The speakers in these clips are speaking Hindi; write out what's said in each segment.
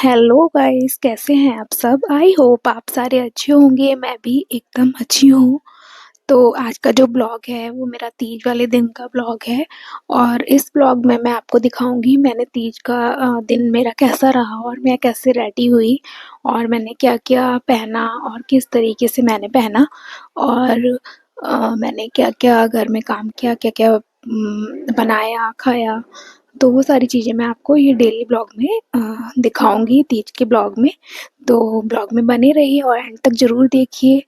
हेलो गाइस, कैसे हैं आप सब। आई होप आप सारे अच्छे होंगे। मैं भी एकदम अच्छी हूँ। तो आज का जो ब्लॉग है वो मेरा तीज वाले दिन का ब्लॉग है। और इस ब्लॉग में मैं आपको दिखाऊंगी मैंने तीज का दिन मेरा कैसा रहा और मैं कैसे रेडी हुई और मैंने क्या क्या पहना और किस तरीके से मैंने पहना और मैंने क्या क्या घर में काम किया, क्या क्या बनाया खाया। तो वो सारी चीज़ें मैं आपको ये डेली ब्लॉग में दिखाऊंगी तीज के ब्लॉग में। तो ब्लॉग में बने रहिए और एंड तक ज़रूर देखिए।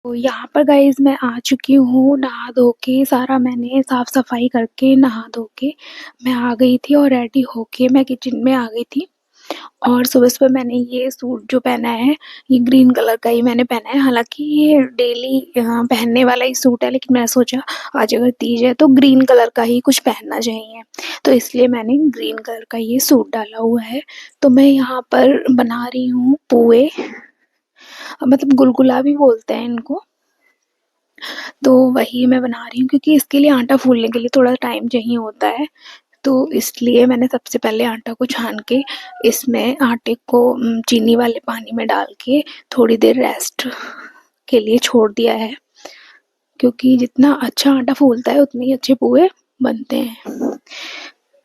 तो यहाँ पर गाइज मैं आ चुकी हूँ नहा धो के, सारा मैंने साफ सफाई करके नहा धो के मैं आ गई थी और रेडी होके मैं किचन में आ गई थी। और सुबह-सुबह मैंने ये सूट जो पहना है, ये ग्रीन कलर का ही मैंने पहना है। हालाँकि ये डेली पहनने वाला ही सूट है, लेकिन मैंने सोचा आज अगर तीज है तो ग्रीन कलर का ही कुछ पहनना चाहिए। तो इसलिए मैंने ग्रीन कलर का ये सूट डाला हुआ है। तो मैं यहाँ पर बना रही हूँ पोहे, मतलब गुलगुला भी बोलते हैं इनको। तो वही मैं बना रही हूँ क्योंकि इसके लिए आटा फूलने के लिए थोड़ा टाइम चाहिए होता है। तो इसलिए मैंने सबसे पहले आटा को छान के इसमें आटे को चीनी वाले पानी में डाल के थोड़ी देर रेस्ट के लिए छोड़ दिया है, क्योंकि जितना अच्छा आटा फूलता है उतने ही अच्छे पोहे बनते हैं।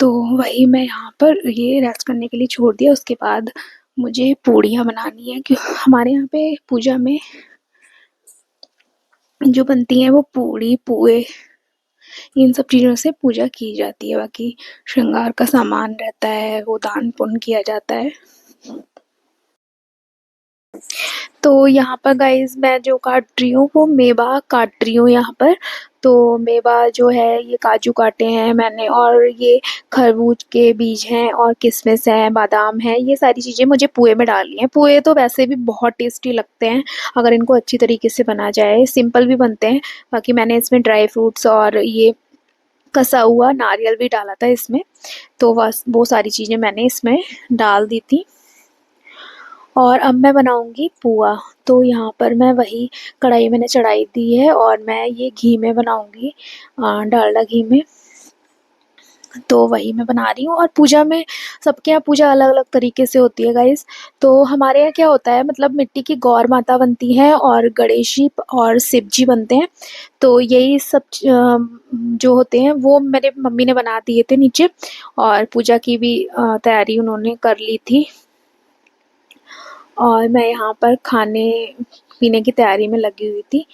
तो वही मैं यहाँ पर ये रेस्ट करने के लिए छोड़ दिया। उसके बाद मुझे पूड़ियाँ बनानी है, क्यों हमारे यहाँ पे पूजा में जो बनती हैं वो पूड़ी पोहे इन सब चीज़ों से पूजा की जाती है। बाकी श्रृंगार का सामान रहता है वो दान पुण्य किया जाता है। तो यहाँ पर गाइस मैं जो काट रही हूँ वो मेवा काट रही हूँ यहाँ पर। तो मेवा जो है ये काजू काटे हैं मैंने और ये खरबूज के बीज हैं और किशमिश है, बादाम है, ये सारी चीज़ें मुझे पुए में डालनी है। पुए तो वैसे भी बहुत टेस्टी लगते हैं अगर इनको अच्छी तरीके से बना जाए, सिंपल भी बनते हैं। बाकी मैंने इसमें ड्राई फ्रूट्स और ये कसा हुआ नारियल भी डाला था इसमें। तो बस वो सारी चीज़ें मैंने इसमें डाल दी थी। और अब मैं बनाऊंगी पुआ। तो यहाँ पर मैं वही कढ़ाई मैंने चढ़ाई दी है और मैं ये घी में बनाऊंगी, डालडा घी में। तो वही मैं बना रही हूँ। और पूजा में सबके यहाँ पूजा अलग अलग तरीके से होती है गाइस। तो हमारे यहाँ क्या होता है, मतलब मिट्टी की गौर माता बनती है और गणेश जी और शिव जी बनते हैं। तो यही सब जो होते हैं वो मेरे मम्मी ने बना दिए थे नीचे। और पूजा की भी तैयारी उन्होंने कर ली थी। और मैं यहाँ पर खाने-पीने की तैयारी में लगी हुई थी।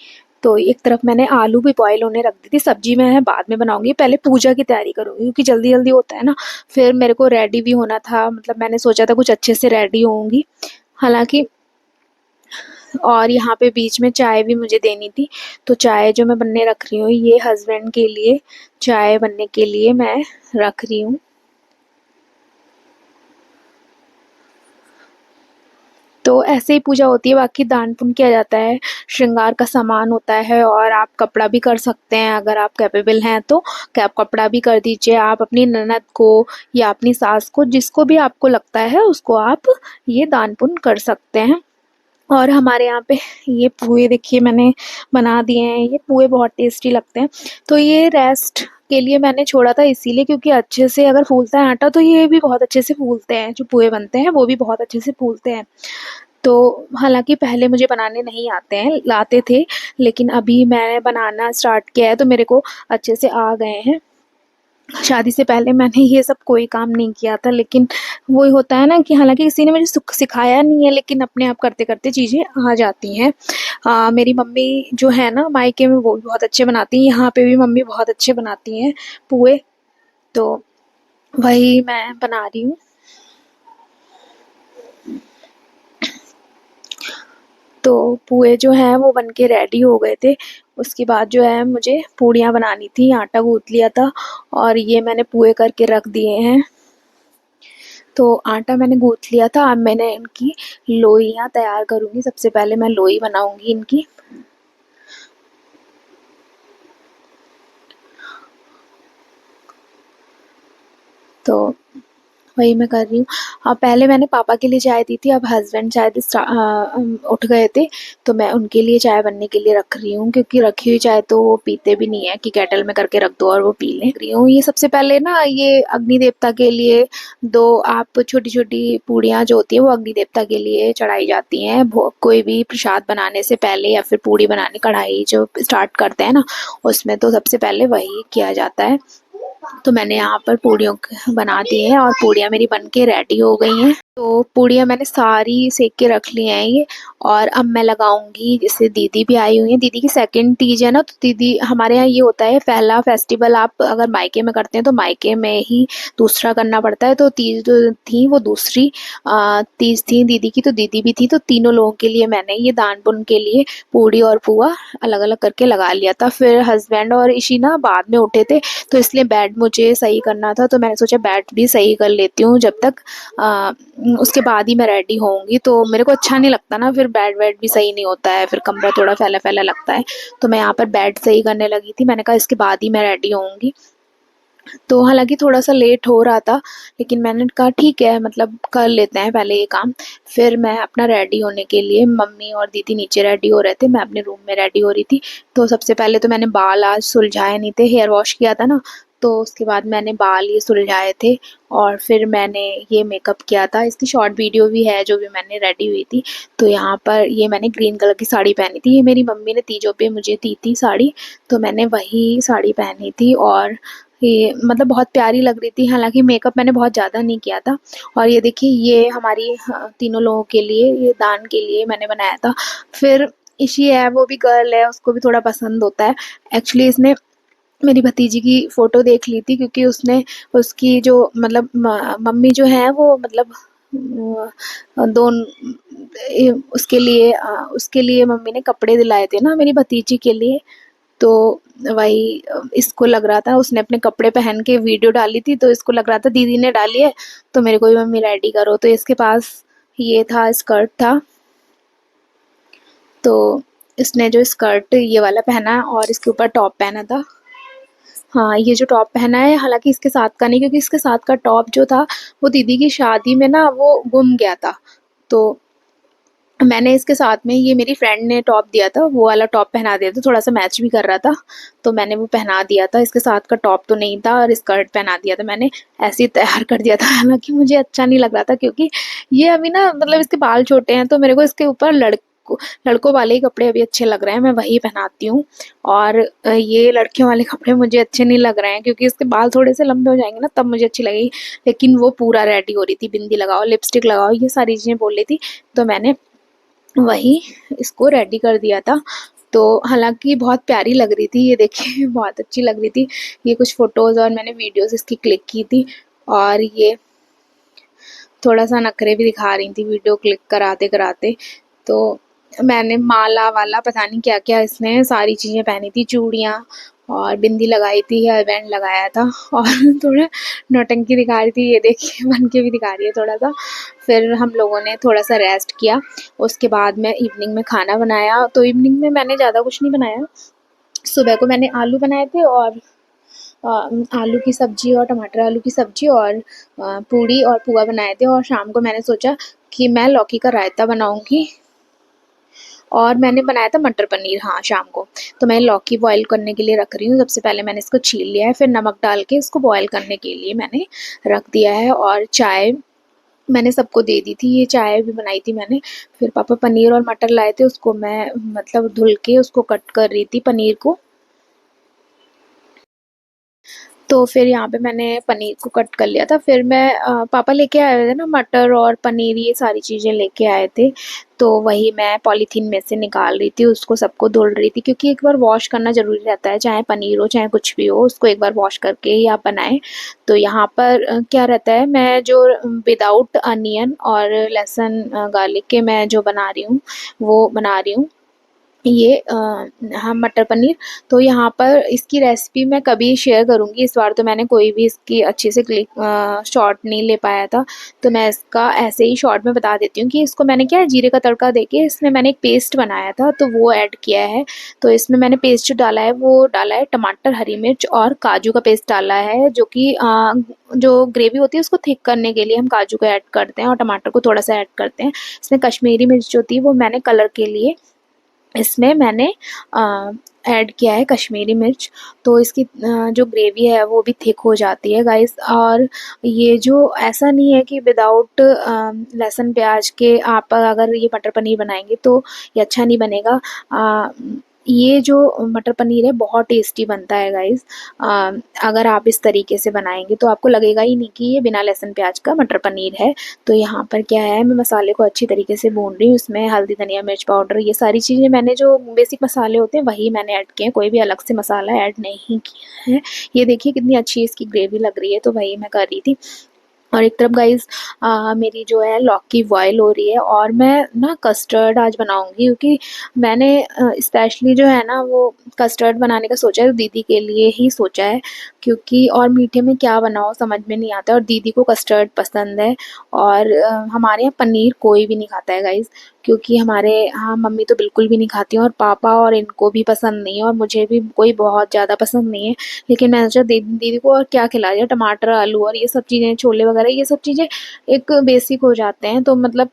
तो एक तरफ मैंने आलू भी बॉयल होने रख दी थी, सब्ज़ी मैं बाद में बनाऊँगी, पहले पूजा की तैयारी करूँगी क्योंकि जल्दी-जल्दी होता है ना। फिर मेरे को रेडी भी होना था, मतलब मैंने सोचा था कुछ अच्छे से रेडी होऊँगी। हालाँकि और यहाँ पे बीच में चाय भी मुझे देनी थी। तो चाय जो मैं बनने रख रही हूँ ये हस्बैंड के लिए चाय बनने के लिए मैं रख रही हूँ। तो ऐसे ही पूजा होती है। बाकी दान पुण्य किया जाता है, श्रृंगार का सामान होता है और आप कपड़ा भी कर सकते हैं अगर आप कैपेबल हैं तो। आप कपड़ा भी कर दीजिए, आप अपनी ननद को या अपनी सास को, जिसको भी आपको लगता है उसको आप ये दान पुण्य कर सकते हैं। और हमारे यहाँ पे ये पुए देखिए मैंने बना दिए हैं। ये पुए बहुत टेस्टी लगते हैं। तो ये रेस्ट के लिए मैंने छोड़ा था इसीलिए, क्योंकि अच्छे से अगर फूलता है आटा तो ये भी बहुत अच्छे से फूलते हैं, जो पुए बनते हैं वो भी बहुत अच्छे से फूलते हैं। तो हालाँकि पहले मुझे बनाने नहीं आते हैं, लाते थे, लेकिन अभी मैंने बनाना स्टार्ट किया है तो मेरे को अच्छे से आ गए हैं। शादी से पहले मैंने ये सब कोई काम नहीं किया था, लेकिन वही होता है ना कि हालाँकि किसी ने मुझे सिखाया नहीं है, लेकिन अपने आप करते-करते चीज़ें आ जाती हैं। मेरी मम्मी जो है ना मायके में वो भी बहुत अच्छे बनाती हैं, यहाँ पे भी मम्मी बहुत अच्छे बनाती हैं पुए। तो वही मैं बना रही हूँ। तो पुए जो हैं वो बन के रेडी हो गए थे। उसके बाद जो है मुझे पूड़ियाँ बनानी थी, आटा गूँथ लिया था और ये मैंने पुए करके रख दिए हैं। तो आटा मैंने गूँथ लिया था, अब मैंने इनकी लोइयाँ तैयार करूँगी। सबसे पहले मैं लोई बनाऊँगी इनकी। तो वही मैं कर रही हूँ। पहले मैंने पापा के लिए चाय दी थी, अब हस्बैंड शायद उठ गए थे, तो मैं उनके लिए चाय बनने के लिए रख रही हूँ, क्योंकि रखी हुई चाय तो वो पीते भी नहीं है कि केटल में करके रख दो और वो पी लें। रही हूँ ये सबसे पहले ना, ये अग्नि देवता के लिए दो आप छोटी-छोटी पूड़ियाँ जो होती हैं वो अग्नि देवता के लिए चढ़ाई जाती हैं। कोई भी प्रसाद बनाने से पहले या फिर पूड़ी बनाने कढ़ाई जो स्टार्ट करते हैं ना, उसमें तो सबसे पहले वही किया जाता है। तो मैंने यहाँ पर पूड़ियों बना दी है और पूड़ियाँ मेरी बनके रेडी हो गई हैं। तो पूड़ियाँ मैंने सारी सेक के रख ली हैं ये, और अब मैं लगाऊंगी। जैसे दीदी भी आई हुई है, दीदी की सेकंड तीज है ना, तो दीदी हमारे यहाँ ये होता है, पहला फेस्टिवल आप अगर मायके में करते हैं तो मायके में ही दूसरा करना पड़ता है। तो तीज जो थी वो दूसरी तीज थी दीदी की, तो दीदी भी थी, तो तीनों लोगों के लिए मैंने ये दान पुण्य के लिए पूड़ी और पुआ अलग अलग करके लगा लिया था। फिर हस्बैंड और इशी ना बाद में उठे थे, तो इसलिए बेड मुझे सही करना था, तो मैंने सोचा बेड भी सही कर लेती हूँ जब तक उसके बाद ही मैं रेडी होऊंगी। तो मेरे को अच्छा नहीं लगता ना, फिर बेड वेड भी सही नहीं होता है, फिर कमरा थोड़ा फैला फैला लगता है। तो मैं यहाँ पर बेड सही करने लगी थी, मैंने कहा इसके बाद ही मैं रेडी होऊंगी। तो हालांकि थोड़ा सा लेट हो रहा था, लेकिन मैंने कहा ठीक है, मतलब कर लेते हैं पहले ये काम। फिर मैं अपना रेडी होने के लिए, मम्मी और दीदी नीचे रेडी हो रहे थे, मैं अपने रूम में रेडी हो रही थी। तो सबसे पहले तो मैंने बाल आज सुलझाए नहीं थे, हेयर वॉश किया था ना, तो उसके बाद मैंने बाल ये सुलझाए थे, और फिर मैंने ये मेकअप किया था। इसकी शॉर्ट वीडियो भी है जो भी मैंने रेडी हुई थी। तो यहाँ पर ये मैंने ग्रीन कलर की साड़ी पहनी थी, ये मेरी मम्मी ने तीजों पे मुझे दी थी साड़ी, तो मैंने वही साड़ी पहनी थी, और ये मतलब बहुत प्यारी लग रही थी। हालाँकि मेकअप मैंने बहुत ज़्यादा नहीं किया था। और ये देखिए, ये हमारी तीनों लोगों के लिए, ये दान के लिए मैंने बनाया था। फिर इशी है, वो भी गर्ल है, उसको भी थोड़ा पसंद होता है। एक्चुअली इसने मेरी भतीजी की फ़ोटो देख ली थी, क्योंकि उसने उसकी जो मतलब मम्मी जो है वो मतलब दोन उसके लिए मम्मी ने कपड़े दिलाए थे ना मेरी भतीजी के लिए। तो वही इसको लग रहा था, उसने अपने कपड़े पहन के वीडियो डाली थी, तो इसको लग रहा था दीदी ने डाली है तो मेरे को भी मम्मी रेडी करो। तो इसके पास ये था, स्कर्ट था, तो इसने जो स्कर्ट ये वाला पहना और इसके ऊपर टॉप पहना था। हाँ, ये जो टॉप पहना है, हालांकि इसके साथ का नहीं, क्योंकि इसके साथ का टॉप जो था वो दीदी की शादी में ना वो गुम गया था। तो मैंने इसके साथ में, ये मेरी फ्रेंड ने टॉप दिया था, वो वाला टॉप पहना दिया था, थोड़ा-सा मैच भी कर रहा था, तो मैंने वो पहना दिया था। इसके साथ का टॉप तो नहीं था और स्कर्ट पहना दिया था मैंने, ऐसे ही तैयार कर दिया था। हालाँकि मुझे अच्छा नहीं लग रहा था, क्योंकि ये अभी ना मतलब इसके बाल छोटे हैं, तो मेरे को इसके ऊपर लड़कों वाले ही कपड़े अभी अच्छे लग रहे हैं, मैं वही पहनाती हूँ। और ये लड़कियों वाले कपड़े मुझे अच्छे नहीं लग रहे हैं, क्योंकि इसके बाल थोड़े से लंबे हो जाएँगे ना तब मुझे अच्छी लगेगी। लेकिन वो पूरा रेडी हो रही थी, बिंदी लगाओ, लिपस्टिक लगाओ, ये सारी चीज़ें बोल रही थी, तो मैंने वही इसको रेडी कर दिया था। तो हालाँकि बहुत प्यारी लग रही थी, ये देखिए बहुत अच्छी लग रही थी। ये कुछ फ़ोटोज़ और मैंने वीडियोज़ इसकी क्लिक की थी, और ये थोड़ा-सा नखरे भी दिखा रही थी वीडियो क्लिक कराते-कराते। तो मैंने माला वाला पता नहीं क्या-क्या इसने सारी चीज़ें पहनी थी, चूड़ियाँ और बिंदी लगाई थी, हेयर बैंड लगाया था, और थोड़ा नौटंकी दिखा रही थी, ये देखिए बन के भी दिखा रही है थोड़ा-सा। फिर हम लोगों ने थोड़ा-सा रेस्ट किया, उसके बाद मैं इवनिंग में खाना बनाया। तो इवनिंग में मैंने ज़्यादा कुछ नहीं बनाया। सुबह को मैंने आलू बनाए थे, और आलू की सब्ज़ी और टमाटर आलू की सब्ज़ी, और पूड़ी और पुआ बनाए थे। और शाम को मैंने सोचा कि मैं लौकी का रायता बनाऊँगी, और मैंने बनाया था मटर पनीर, हाँ, शाम को। तो मैं लौकी बॉयल करने के लिए रख रही हूँ। सबसे पहले मैंने इसको छील लिया है, फिर नमक डाल के इसको बॉयल करने के लिए मैंने रख दिया है। और चाय मैंने सबको दे दी थी, ये चाय भी बनाई थी मैंने। फिर पापा पनीर और मटर लाए थे, उसको मैं मतलब धुल के उसको कट कर रही थी पनीर को। तो फिर यहाँ पे मैंने पनीर को कट कर लिया था। फिर मैं पापा लेके आए हुए थे ना मटर और पनीर, ये सारी चीज़ें लेके आए थे। तो वही मैं पॉलीथीन में से निकाल रही थी, उसको सबको धुल रही थी, क्योंकि एक बार वॉश करना ज़रूरी रहता है, चाहे पनीर हो चाहे कुछ भी हो, उसको एक बार वॉश करके ही आप बनाएँ। तो यहाँ पर क्या रहता है, मैं जो विदाउट अनियन और लहसुन गार्लिक के मैं जो बना रही हूँ, वो बना रही हूँ। ये हाँ मटर पनीर। तो यहाँ पर इसकी रेसिपी मैं कभी शेयर करूँगी, इस बार तो मैंने कोई भी इसकी अच्छे से शॉर्ट नहीं ले पाया था, तो मैं इसका ऐसे ही शॉर्ट में बता देती हूँ कि इसको मैंने क्या है, जीरे का तड़का देके इसमें मैंने एक पेस्ट बनाया था तो वो ऐड किया है। तो इसमें मैंने पेस्ट जो डाला है वो डाला है टमाटर, हरी मिर्च और काजू का पेस्ट डाला है, जो कि जो ग्रेवी होती है उसको थिक करने के लिए हम काजू को ऐड करते हैं और टमाटर को थोड़ा सा ऐड करते हैं। इसमें कश्मीरी मिर्च जो थी वो मैंने कलर के लिए इसमें मैंने ऐड किया है कश्मीरी मिर्च। तो इसकी जो ग्रेवी है वो भी थिक हो जाती है गाइस। और ये जो ऐसा नहीं है कि विदाउट लहसुन प्याज के आप अगर ये मटर पनीर बनाएंगे तो ये अच्छा नहीं बनेगा। ये जो मटर पनीर है बहुत टेस्टी बनता है गाइस। अगर आप इस तरीके से बनाएंगे तो आपको लगेगा ही नहीं कि ये बिना लहसुन प्याज का मटर पनीर है। तो यहाँ पर क्या है, मैं मसाले को अच्छी तरीके से भून रही हूँ। इसमें हल्दी, धनिया, मिर्च पाउडर, ये सारी चीज़ें मैंने जो बेसिक मसाले होते हैं वही मैंने ऐड किए हैं, कोई भी अलग से मसाला ऐड नहीं किया है। ये देखिए कितनी अच्छी इसकी ग्रेवी लग रही है, तो वही मैं कर रही थी। और एक तरफ गाइस मेरी जो है लौकी बॉयल हो रही है और मैं ना कस्टर्ड आज बनाऊंगी, क्योंकि मैंने स्पेशली जो है ना वो कस्टर्ड बनाने का सोचा है, दीदी के लिए ही सोचा है। क्योंकि और मीठे में क्या बनाओ समझ में नहीं आता, और दीदी को कस्टर्ड पसंद है। और हमारे यहाँ पनीर कोई भी नहीं खाता है गाइस, क्योंकि हमारे यहाँ मम्मी तो बिल्कुल भी नहीं खाती हैं और पापा और इनको भी पसंद नहीं है और मुझे भी कोई बहुत ज़्यादा पसंद नहीं है। लेकिन मैंने सोचा दीदी को और क्या खिला दिया, टमाटर, आलू और ये सब चीज़ें, छोले वगैरह, ये सब चीज़ें एक बेसिक हो जाते हैं। तो मतलब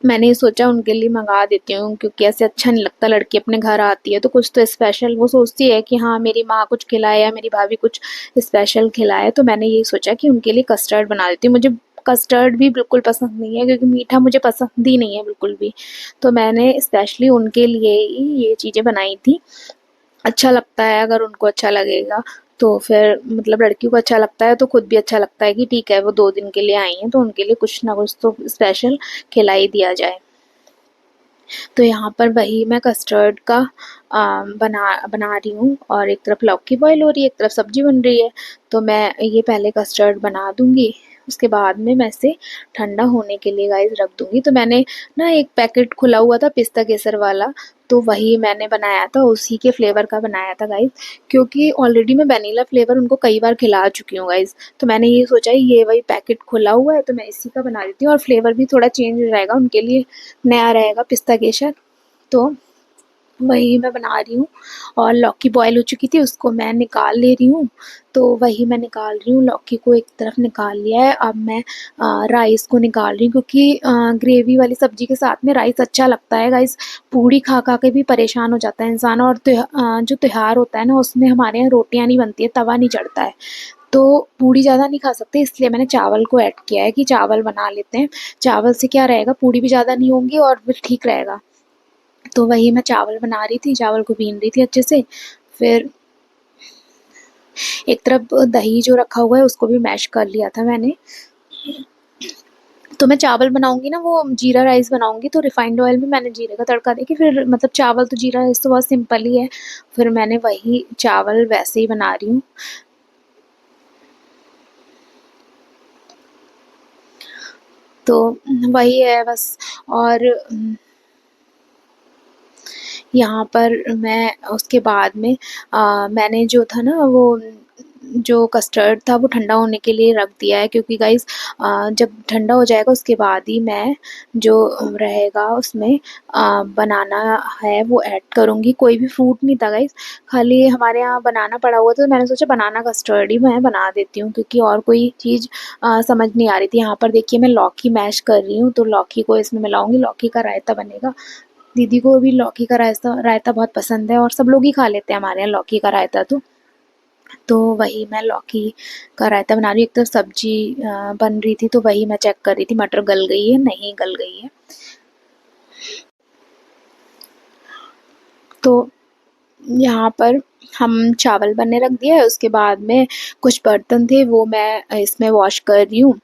मैंने ये सोचा उनके लिए मंगा देती हूँ, क्योंकि ऐसे अच्छा नहीं लगता, लड़की अपने घर आती है तो कुछ तो स्पेशल वो सोचती है कि हाँ मेरी माँ कुछ खिलाए या मेरी भाभी कुछ स्पेशल खिलाए। तो मैंने यही सोचा कि उनके लिए कस्टर्ड बना देती हूँ। मुझे कस्टर्ड भी बिल्कुल पसंद नहीं है, क्योंकि मीठा मुझे पसंद ही नहीं है बिल्कुल भी। तो मैंने स्पेशली उनके लिए ही ये चीज़ें बनाई थी। अच्छा लगता है अगर उनको अच्छा लगेगा तो फिर मतलब लड़कियों को अच्छा लगता है तो खुद भी अच्छा लगता है कि ठीक है वो 2 दिन के लिए आई हैं तो उनके लिए कुछ ना कुछ तो स्पेशल खिला ही दिया जाए। तो यहाँ पर वही मैं कस्टर्ड का बना बना रही हूँ, और एक तरफ लौकी बॉईल हो रही है, एक तरफ सब्जी बन रही है। तो मैं ये पहले कस्टर्ड बना दूँगी, उसके बाद में मैं इसे ठंडा होने के लिए गाइस रख दूँगी। तो मैंने ना एक पैकेट खुला हुआ था पिस्ता केसर वाला, तो वही मैंने बनाया था, उसी के फ्लेवर का बनाया था गाइस। क्योंकि ऑलरेडी मैं वैनिला फ्लेवर उनको कई बार खिला चुकी हूँ गाइस, तो मैंने ये सोचा ये वही पैकेट खुला हुआ है तो मैं इसी का बना देती हूँ, और फ्लेवर भी थोड़ा चेंज हो जाएगा उनके लिए, नया रहेगा पिस्ता केसर। तो वही मैं बना रही हूँ। और लौकी बॉयल हो चुकी थी उसको मैं निकाल ले रही हूँ। तो वही मैं निकाल रही हूँ, लौकी को एक तरफ निकाल लिया है। अब मैं राइस को निकाल रही हूँ, क्योंकि ग्रेवी वाली सब्जी के साथ में राइस अच्छा लगता है गाइस। पूड़ी खा खा के भी परेशान हो जाता है इंसान, और जो त्योहार होता है ना उसमें हमारे यहाँ रोटियाँ नहीं बनती है, तवा नहीं चढ़ता है, तो पूड़ी ज़्यादा नहीं खा सकते, इसलिए मैंने चावल को ऐड किया है कि चावल बना लेते हैं। चावल से क्या रहेगा, पूड़ी भी ज़्यादा नहीं होंगी और फिर ठीक रहेगा। तो वही मैं चावल बना रही थी, चावल को भीन रही थी अच्छे से। फिर एक तरफ दही जो रखा हुआ है उसको भी मैश कर लिया था मैंने। तो मैं चावल बनाऊंगी ना, वो जीरा राइस बनाऊंगी, तो रिफाइंड ऑयल में मैंने जीरे का तड़का देके फिर मतलब चावल तो जीरा राइस तो बहुत सिंपल ही है, फिर मैंने वही चावल वैसे ही बना रही हूँ। तो वही है बस। और यहाँ पर मैं उसके बाद में मैंने जो था ना वो जो कस्टर्ड था वो ठंडा होने के लिए रख दिया है, क्योंकि गाइस जब ठंडा हो जाएगा उसके बाद ही मैं जो रहेगा उसमें बनाना है वो ऐड करूँगी। कोई भी फ्रूट नहीं था गाइस, खाली हमारे यहाँ बनाना पड़ा हुआ था, तो मैंने सोचा बनाना कस्टर्ड ही मैं बना देती हूँ, क्योंकि और कोई चीज़ समझ नहीं आ रही थी। यहाँ पर देखिए मैं लौकी मैश कर रही हूँ, तो लौकी को इसमें मिलाऊंगी, लौकी का रायता बनेगा। दीदी को भी लौकी का रायता रायता बहुत पसंद है और सब लोग ही खा लेते हैं हमारे यहाँ लौकी का रायता। तो वही मैं लौकी का रायता बना रही हूँ। एक तो सब्जी बन रही थी तो वही मैं चेक कर रही थी मटर गल गई है नहीं गल गई है। तो यहाँ पर हम चावल बनने रख दिया है, उसके बाद में कुछ बर्तन थे वो मैं इसमें वॉश कर रही हूँ।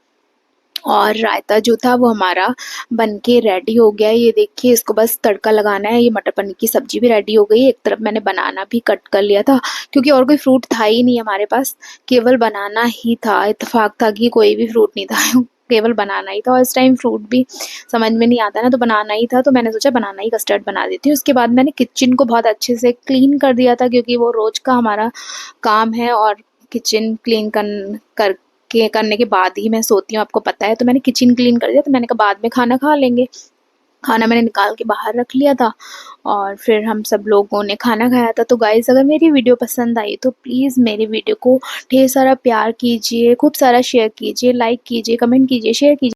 और रायता जो था वो हमारा बन के रेडी हो गया है, ये देखिए इसको बस तड़का लगाना है। ये मटर पनीर की सब्जी भी रेडी हो गई है, एक तरफ मैंने बनाना भी कट कर लिया था, क्योंकि और कोई फ्रूट था ही नहीं हमारे पास, केवल बनाना ही था। इत्तेफाक था कि कोई भी फ्रूट नहीं था केवल बनाना ही था और इस टाइम फ्रूट भी समझ में नहीं आता ना, तो बनाना ही था, तो मैंने सोचा बनाना ही कस्टर्ड बना देती हूँ। उसके बाद मैंने किचन को बहुत अच्छे से क्लीन कर दिया था, क्योंकि वो रोज़ का हमारा काम है और किचन क्लीन करने के बाद ही मैं सोती हूँ, आपको पता है। तो मैंने किचन क्लीन कर दिया, तो मैंने कहा बाद में खाना खा लेंगे। खाना मैंने निकाल के बाहर रख लिया था और फिर हम सब लोगों ने खाना खाया था। तो गाइज़ अगर मेरी वीडियो पसंद आई तो प्लीज़ मेरी वीडियो को ढेर सारा प्यार कीजिए, खूब सारा शेयर कीजिए, लाइक कीजिए, कमेंट कीजिए, शेयर कीजिए।